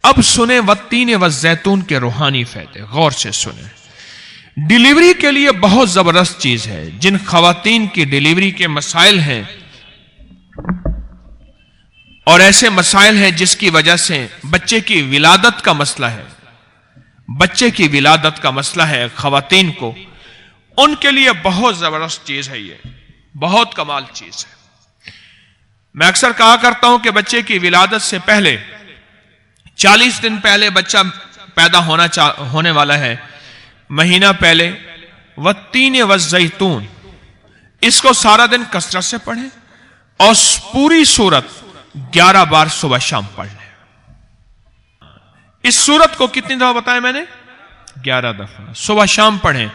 اب سنیں والتین والزیتون کے روحانی فائدے، غور سے سنیں۔ ڈیلیوری کے لیے بہت زبردست چیز ہے۔ جن خواتین کی ڈیلیوری کے مسائل ہیں اور ایسے مسائل ہیں جس کی وجہ سے بچے کی ولادت کا مسئلہ ہے، بچے کی ولادت کا مسئلہ ہے خواتین کو، ان کے لیے بہت زبردست چیز ہے، یہ بہت کمال چیز ہے۔ میں اکثر کہا کرتا ہوں کہ بچے کی ولادت سے پہلے 40 دن پہلے بچہ پیدا ہونے والا ہے، مہینہ پہلے والتین والزیتون، اس کو سارا دن کثرت سے پڑھیں اور پوری سورت 11 بار صبح شام پڑھ لیں۔ اس سورت کو کتنی دفعہ بتایا میں نے؟ 11 دفعہ صبح شام پڑھیں۔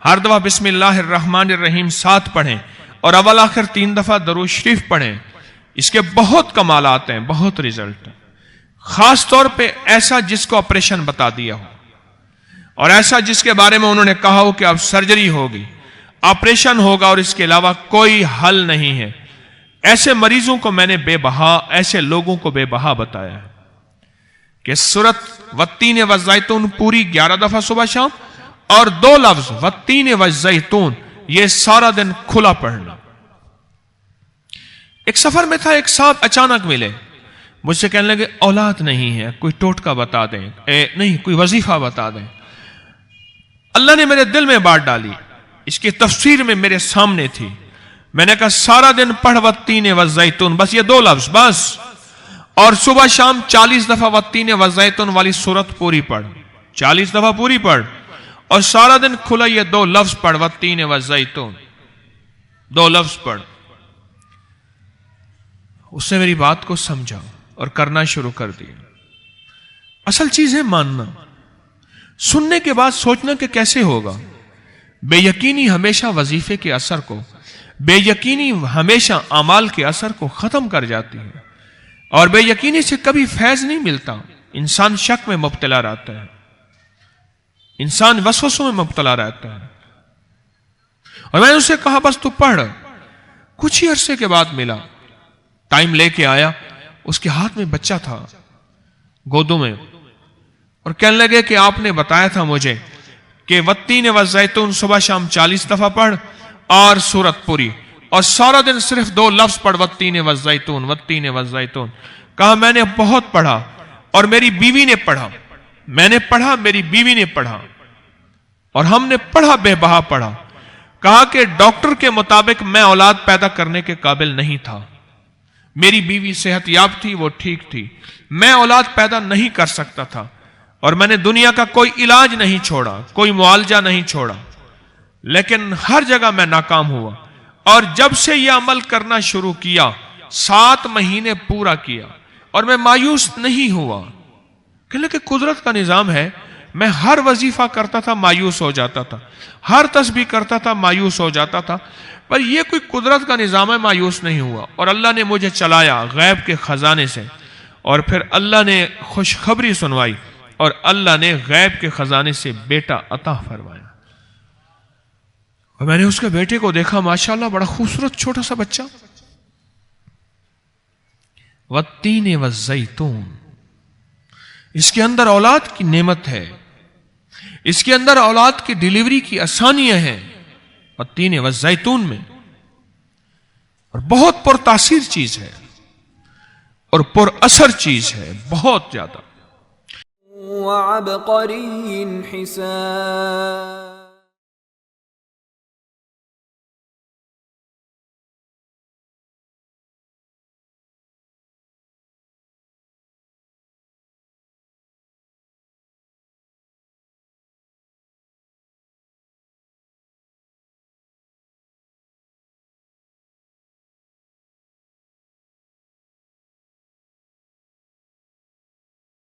ہر دفعہ بسم اللہ الرحمن الرحیم 7 پڑھیں اور اول آخر 3 دفعہ درود شریف پڑھیں۔ اس کے بہت کمالات ہیں، بہت رزلٹ ہیں۔ خاص طور پہ ایسا جس کو آپریشن بتا دیا ہو اور ایسا جس کے بارے میں انہوں نے کہا ہو کہ اب سرجری ہوگی، آپریشن ہوگا اور اس کے علاوہ کوئی حل نہیں ہے، ایسے مریضوں کو میں نے بے بہا، ایسے لوگوں کو بے بہا بتایا ہے کہ سورت والتین والزیتون پوری 11 دفعہ صبح شام اور 2 لفظ والتین والزیتون یہ سارا دن کھلا پڑھنا۔ ایک سفر میں تھا، ایک صاحب اچانک ملے، مجھ سے کہنے لگے اولاد نہیں ہے، کوئی ٹوٹکا بتا دیں، نہیں کوئی وظیفہ بتا دیں۔ اللہ نے میرے دل میں بات ڈالی، اس کی تفسیر میں میرے سامنے تھی۔ میں نے کہا سارا دن پڑھ والتین والزیتون، بس یہ 2 لفظ بس، اور صبح شام 40 دفعہ والتین والزیتون والی سورت پوری پڑھ، 40 دفعہ پوری پڑھ اور سارا دن کھلا یہ 2 لفظ پڑھ والتین والزیتون، 2 لفظ پڑھ۔ اس نے میری بات کو سمجھا اور کرنا شروع کر دیا۔ اصل چیز ہے ماننا، سننے کے بعد سوچنا کہ کیسے ہوگا۔ بے یقینی ہمیشہ وظیفے کے اثر کو، بے یقینی ہمیشہ اعمال کے اثر کو ختم کر جاتی ہے، اور بے یقینی سے کبھی فیض نہیں ملتا۔ انسان شک میں مبتلا رہتا ہے، انسان وسوسوں میں مبتلا رہتا ہے۔ اور میں نے اسے کہا بس تو پڑھ۔ کچھ ہی عرصے کے بعد ملا، ٹائم لے کے آیا، اس کے ہاتھ میں بچہ تھا گودوں میں، اور کہنے لگے کہ آپ نے بتایا تھا مجھے کہ والتین والزیتون صبح شام 40 دفعہ پڑھ اور سورت پوری، اور سارا دن صرف 2 لفظ پڑھ والتین والزیتون، والتین والزیتون۔ کہا میں نے بہت پڑھا اور میری بیوی نے پڑھا، میں نے پڑھا، میری بیوی نے پڑھا، اور ہم نے پڑھا، بے بہا پڑھا۔ کہا کہ ڈاکٹر کے مطابق میں اولاد پیدا کرنے کے قابل نہیں تھا، میری بیوی صحت یاب تھی، وہ ٹھیک تھی، میں اولاد پیدا نہیں کر سکتا تھا، اور میں نے دنیا کا کوئی علاج نہیں چھوڑا، کوئی معالجہ نہیں چھوڑا، لیکن ہر جگہ میں ناکام ہوا۔ اور جب سے یہ عمل کرنا شروع کیا 7 مہینے پورا کیا اور میں مایوس نہیں ہوا۔ کہ قدرت کا نظام ہے، میں ہر وظیفہ کرتا تھا مایوس ہو جاتا تھا، ہر تسبیح کرتا تھا مایوس ہو جاتا تھا، پر یہ کوئی قدرت کا نظام ہے، مایوس نہیں ہوا۔ اور اللہ نے مجھے چلایا غیب کے خزانے سے، اور پھر اللہ نے خوشخبری سنوائی اور اللہ نے غیب کے خزانے سے بیٹا عطا فرمایا۔ اور میں نے اس کے بیٹے کو دیکھا، ماشاءاللہ بڑا خوبصورت چھوٹا سا بچہ۔ والتین والزیتون، اس کے اندر اولاد کی نعمت ہے، اس کے اندر اولاد کی ڈیلیوری کی آسانیاں ہیں والتین والزیتون میں، اور بہت پر تاثیر چیز ہے اور پر اثر چیز ہے، بہت زیادہ۔ وعبقری حسان